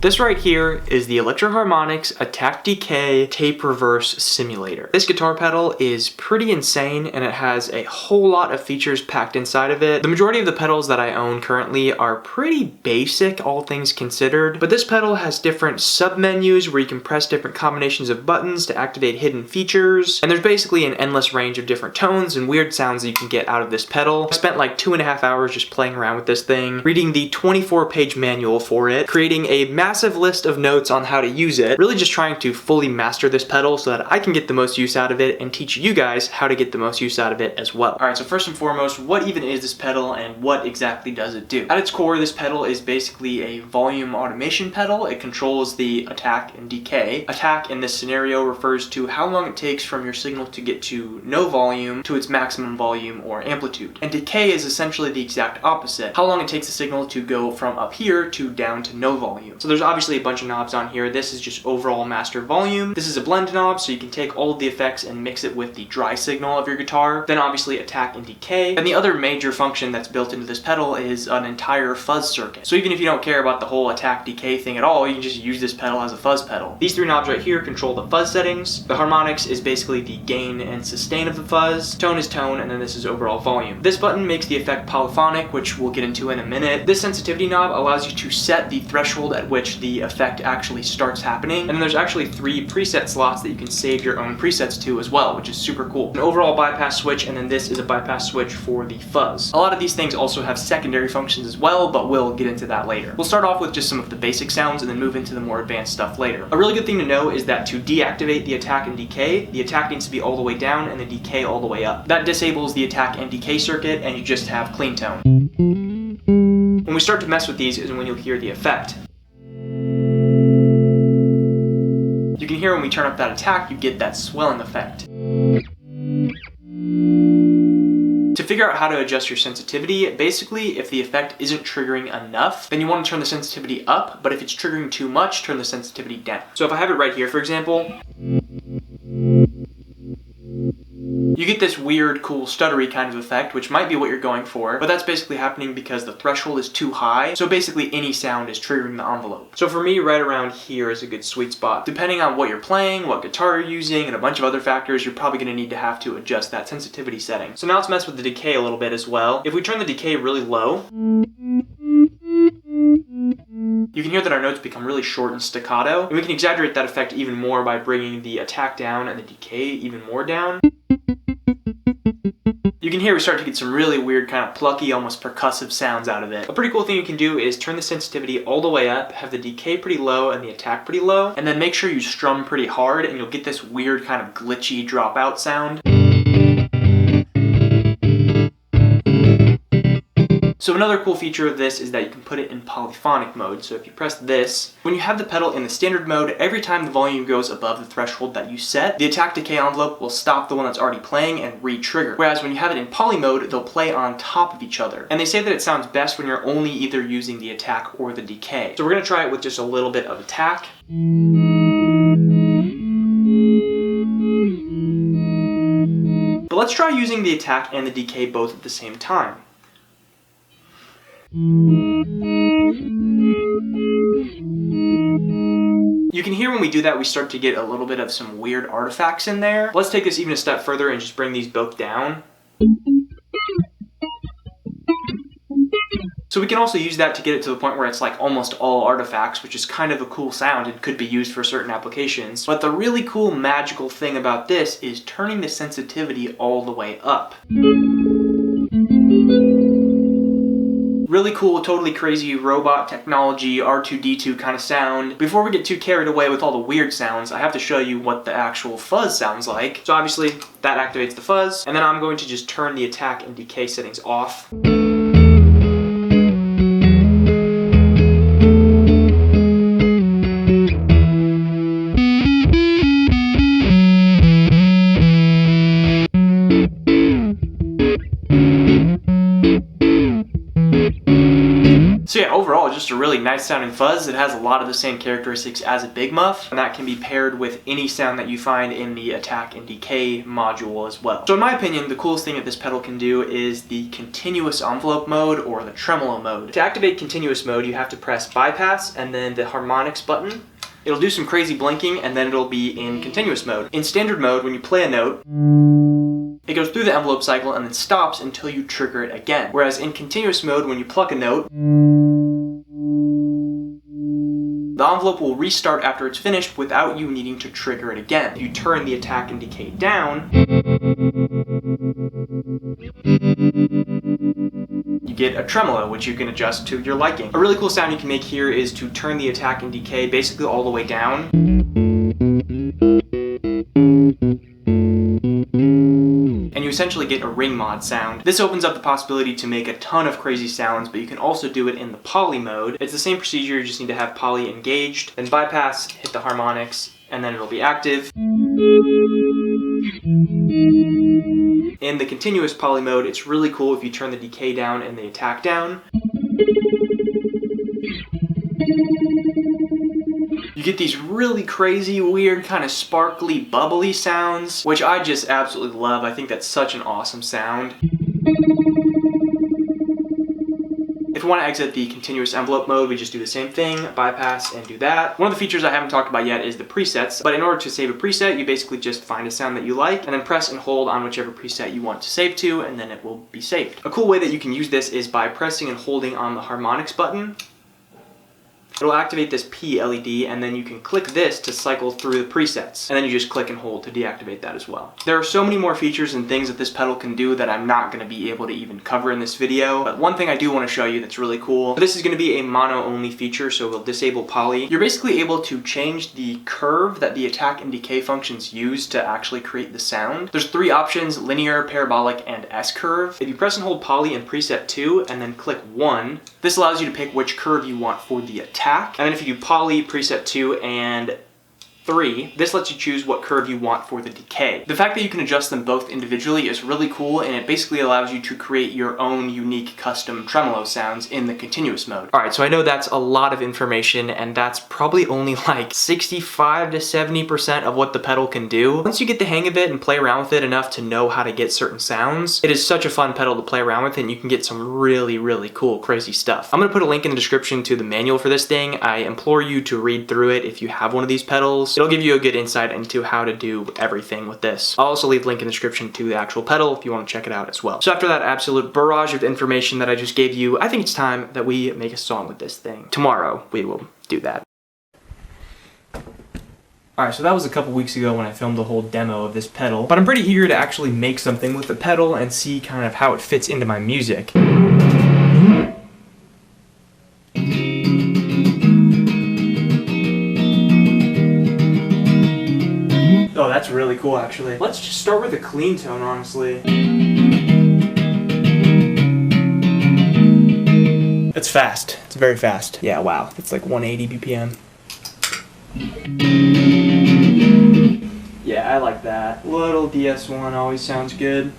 This right here is the Electro-Harmonix Attack Decay Tape Reverse Simulator. This guitar pedal is pretty insane and it has a whole lot of features packed inside of it. The majority of the pedals that I own currently are pretty basic, all things considered, but this pedal has different sub-menus where you can press different combinations of buttons to activate hidden features, and there's basically an endless range of different tones and weird sounds that you can get out of this pedal. I spent like 2.5 hours just playing around with this thing, reading the 24-page manual for it, creating a massive list of notes on how to use it, really just trying to fully master this pedal so that I can get the most use out of it and teach you guys how to get the most use out of it as well. Alright, so first and foremost, what even is this pedal and what exactly does it do? At its core, this pedal is basically a volume automation pedal. It controls the attack and decay. Attack in this scenario refers to how long it takes from your signal to get to no volume to its maximum volume or amplitude. And decay is essentially the exact opposite. How long it takes the signal to go from up here to down to no volume. So there's obviously a bunch of knobs on here. This is just overall master volume. This is a blend knob, so you can take all of the effects and mix it with the dry signal of your guitar. Then obviously attack and decay. And the other major function that's built into this pedal is an entire fuzz circuit. So even if you don't care about the whole attack decay thing at all, you can just use this pedal as a fuzz pedal. These three knobs right here control the fuzz settings. The harmonics is basically the gain and sustain of the fuzz. Tone is tone, and then this is overall volume. This button makes the effect polyphonic, which we'll get into in a minute. This sensitivity knob allows you to set the threshold at which the effect actually starts happening. And then there's actually 3 preset slots that you can save your own presets to as well, which is super cool. An overall bypass switch, and then this is a bypass switch for the fuzz. A lot of these things also have secondary functions as well, but we'll get into that later. We'll start off with just some of the basic sounds and then move into the more advanced stuff later. A really good thing to know is that to deactivate the attack and decay, the attack needs to be all the way down and the decay all the way up. That disables the attack and decay circuit, and you just have clean tone. When we start to mess with these is when you'll hear the effect. You can hear when we turn up that attack, you get that swelling effect. To figure out how to adjust your sensitivity, basically if the effect isn't triggering enough, then you want to turn the sensitivity up, but if it's triggering too much, turn the sensitivity down. So if I have it right here, for example, you get this weird, cool, stuttery kind of effect, which might be what you're going for, but that's basically happening because the threshold is too high, so basically any sound is triggering the envelope. So for me, right around here is a good sweet spot. Depending on what you're playing, what guitar you're using, and a bunch of other factors, you're probably going to have to adjust that sensitivity setting. So now let's mess with the decay a little bit as well. If we turn the decay really low, you can hear that our notes become really short and staccato, and we can exaggerate that effect even more by bringing the attack down and the decay even more down. You can hear we start to get some really weird kind of plucky, almost percussive sounds out of it. A pretty cool thing you can do is turn the sensitivity all the way up, have the decay pretty low and the attack pretty low, and then make sure you strum pretty hard and you'll get this weird kind of glitchy dropout sound. So another cool feature of this is that you can put it in polyphonic mode. So if you press this, when you have the pedal in the standard mode, every time the volume goes above the threshold that you set, the attack decay envelope will stop the one that's already playing and re-trigger. Whereas when you have it in poly mode, they'll play on top of each other. And they say that it sounds best when you're only either using the attack or the decay. So we're gonna try it with just a little bit of attack. But let's try using the attack and the decay both at the same time. You can hear when we do that, we start to get a little bit of some weird artifacts in there. Let's take this even a step further and just bring these both down. So we can also use that to get it to the point where it's like almost all artifacts, which is kind of a cool sound. It could be used for certain applications. But the really cool magical thing about this is turning the sensitivity all the way up. Really cool, totally crazy robot technology, R2-D2 kind of sound. Before we get too carried away with all the weird sounds, I have to show you what the actual fuzz sounds like. So obviously, that activates the fuzz, and then I'm going to just turn the attack and decay settings off. So yeah, overall, just a really nice sounding fuzz. It has a lot of the same characteristics as a big muff, and that can be paired with any sound that you find in the attack and decay module as well. So in my opinion, the coolest thing that this pedal can do is the continuous envelope mode or the tremolo mode. To activate continuous mode, you have to press bypass and then the harmonics button. It'll do some crazy blinking and then it'll be in continuous mode. In standard mode, when you play a note, it goes through the envelope cycle and then stops until you trigger it again. Whereas in continuous mode, when you pluck a note, the envelope will restart after it's finished without you needing to trigger it again. If you turn the attack and decay down, you get a tremolo, which you can adjust to your liking. A really cool sound you can make here is to turn the attack and decay basically all the way down. And you essentially get a ring mod sound. This opens up the possibility to make a ton of crazy sounds, but you can also do it in the poly mode. It's the same procedure, you just need to have poly engaged, then bypass, hit the harmonics, and then it'll be active. In the continuous poly mode, it's really cool if you turn the decay down and the attack down. You get these really crazy, weird, kind of sparkly, bubbly sounds, which I just absolutely love. I think that's such an awesome sound. If you want to exit the continuous envelope mode, we just do the same thing, bypass and do that. One of the features I haven't talked about yet is the presets, but in order to save a preset, you basically just find a sound that you like and then press and hold on whichever preset you want to save to, and then it will be saved. A cool way that you can use this is by pressing and holding on the harmonics button. It'll activate this P LED, and then you can click this to cycle through the presets, and then you just click and hold to deactivate that as well. There are so many more features and things that this pedal can do that I'm not going to be able to even cover in this video, but one thing I do want to show you that's really cool. This is going to be a mono only feature, so we'll disable poly. You're basically able to change the curve that the attack and decay functions use to actually create the sound. There's three options: linear, parabolic, and S-curve. If you press and hold poly in preset 2 and then click 1, this allows you to pick which curve you want for the attack. And then if you do poly, preset 2, and 3, this lets you choose what curve you want for the decay. The fact that you can adjust them both individually is really cool, and it basically allows you to create your own unique custom tremolo sounds in the continuous mode. Alright, so I know that's a lot of information, and that's probably only like 65 to 70% of what the pedal can do. Once you get the hang of it and play around with it enough to know how to get certain sounds, it is such a fun pedal to play around with, and you can get some really, really cool, crazy stuff. I'm going to put a link in the description to the manual for this thing. I implore you to read through it if you have one of these pedals. It'll give you a good insight into how to do everything with this. I'll also leave a link in the description to the actual pedal if you want to check it out as well. So after that absolute barrage of information that I just gave you, I think it's time that we make a song with this thing. Tomorrow we will do that. Alright, so that was a couple weeks ago when I filmed the whole demo of this pedal, but I'm pretty eager to actually make something with the pedal and see kind of how it fits into my music. Oh, that's really cool, actually. Let's just start with a clean tone, honestly. It's fast. It's very fast. Yeah, wow. It's like 180 BPM. Yeah, I like that. Little DS1 always sounds good.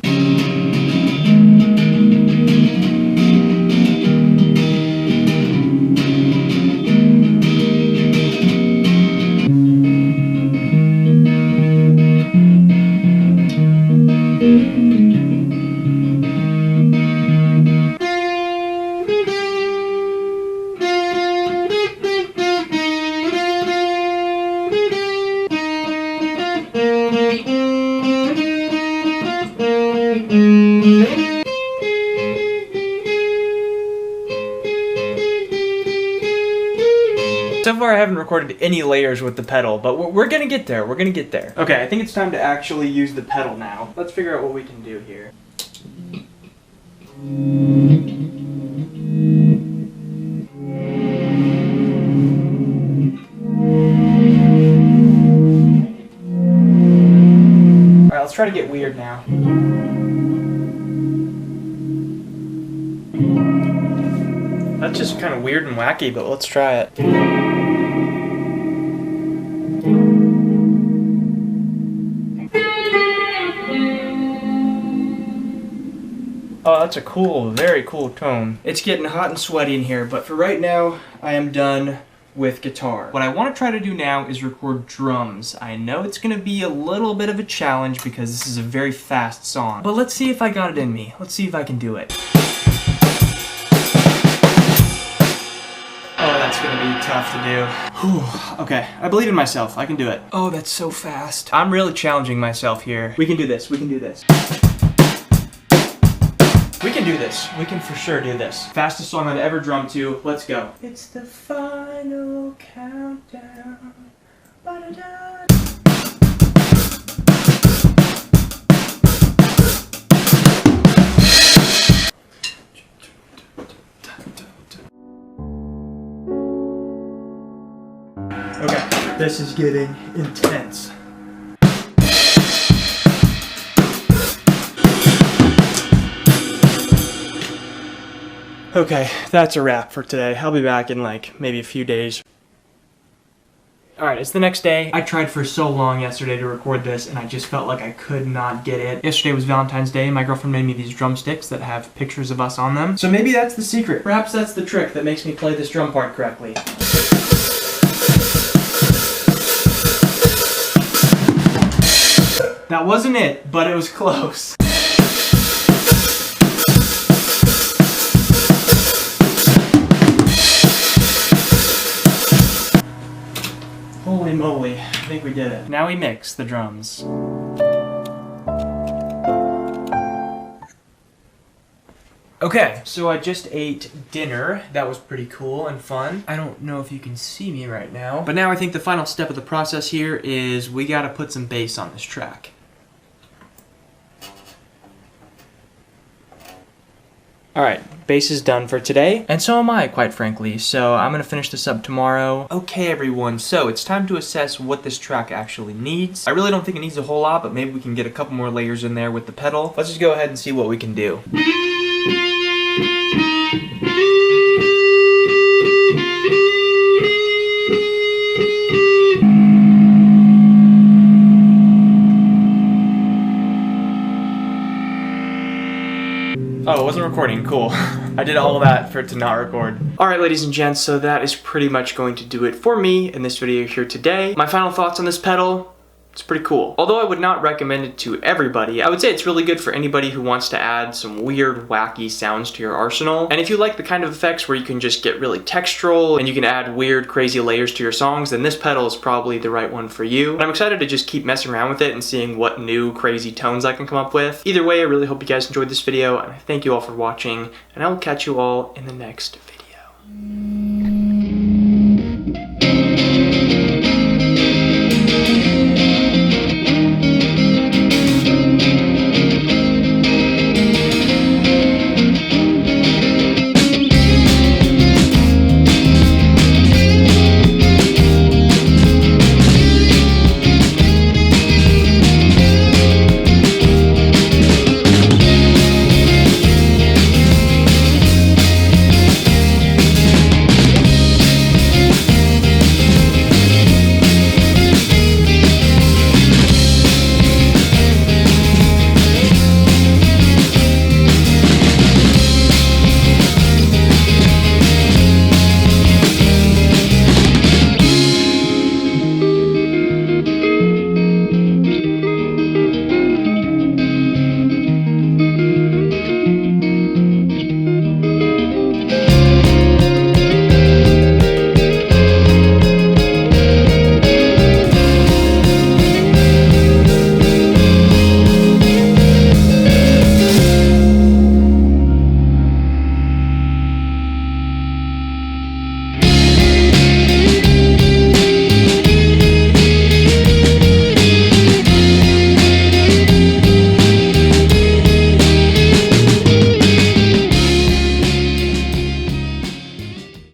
So far I haven't recorded any layers with the pedal, but we're gonna get there, we're gonna get there. Okay, I think it's time to actually use the pedal now. Let's figure out what we can do here. Alright, let's try to get weird now. That's just kind of weird and wacky, but let's try it. Oh, that's a cool, very cool tone. It's getting hot and sweaty in here, but for right now, I am done with guitar. What I want to try to do now is record drums. I know it's gonna be a little bit of a challenge because this is a very fast song, but let's see if I got it in me. Let's see if I can do it. Oh, that's gonna be tough to do. Whew. Okay, I believe in myself. I can do it. Oh, that's so fast. I'm really challenging myself here. We can do this. We can do this. We can do this. We can for sure do this. Fastest song I've ever drummed to. Let's go. It's the final countdown. Ba-da-da. Okay, this is getting intense. Okay, that's a wrap for today. I'll be back in like maybe a few days. Alright, it's the next day. I tried for so long yesterday to record this and I just felt like I could not get it. Yesterday was Valentine's Day and my girlfriend made me these drumsticks that have pictures of us on them. So maybe that's the secret. Perhaps that's the trick that makes me play this drum part correctly. That wasn't it, but it was close. Holy moly, I think we did it. Now we mix the drums. Okay, so I just ate dinner. That was pretty cool and fun. I don't know if you can see me right now, but now I think the final step of the process here is we gotta put some bass on this track. Alright, bass is done for today, and so am I, quite frankly, so I'm gonna finish this up tomorrow. Okay everyone, so it's time to assess what this track actually needs. I really don't think it needs a whole lot, but maybe we can get a couple more layers in there with the pedal. Let's just go ahead and see what we can do. Oh, it wasn't recording, cool. I did all of that for it to not record. Alright ladies and gents, so that is pretty much going to do it for me in this video here today. My final thoughts on this pedal, it's pretty cool. Although I would not recommend it to everybody, I would say it's really good for anybody who wants to add some weird, wacky sounds to your arsenal. And if you like the kind of effects where you can just get really textural and you can add weird, crazy layers to your songs, then this pedal is probably the right one for you. But I'm excited to just keep messing around with it and seeing what new, crazy tones I can come up with. Either way, I really hope you guys enjoyed this video, and I thank you all for watching, and I will catch you all in the next video.